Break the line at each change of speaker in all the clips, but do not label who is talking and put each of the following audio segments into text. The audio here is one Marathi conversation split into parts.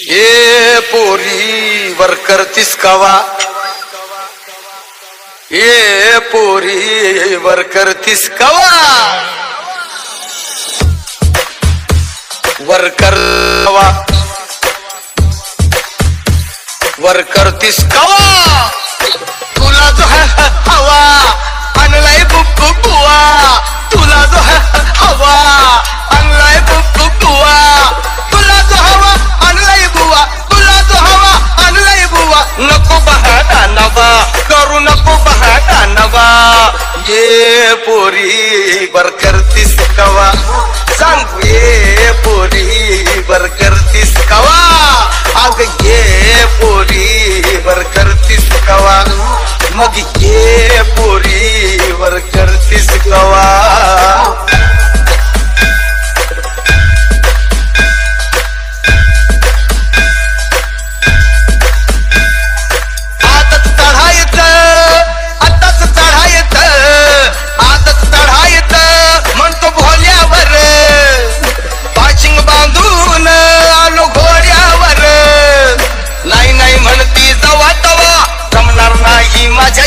ये पोरी वर करतीस कवा, ये पोरी वर करतीस कवा, वर करवा वर करतीस कवा, तुला जो है हवा आणलाय बुवा, तुला जो है हवा आणलाय बुवा, तुला जो हवा आणलाय बुवा, तुला जो हवा आणलाय बुवा, नको बहाना नवा करू नको बहाना नवा, ये पोरी वर करतीस कवा, सांग ये पोरी वर करतीस कवा, अग ये पोरी वर करतीस कवा, मग ये पोरी वर करतीस कवा.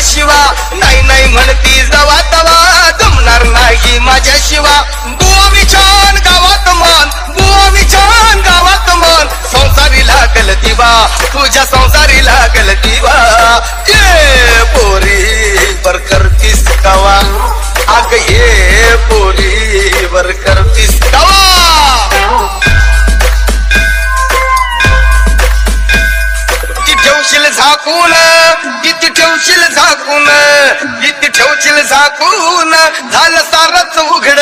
शिवा नाही नाही म्हणती जवा तवा जमणार नाही माझ्या शिवा, बुवा विचार गावात मान, बुवा विचार गावात मान, संसारी लागल दिवा तुझ्या संसारी लागल दिवा, ये पोरी वर करतीस कवा, अग ये पोरी वर करतीस कवा. ठेवशील झाकून किती ठेवशील झाकून, किती ठेवशील झाकून, झालं सारच उघड.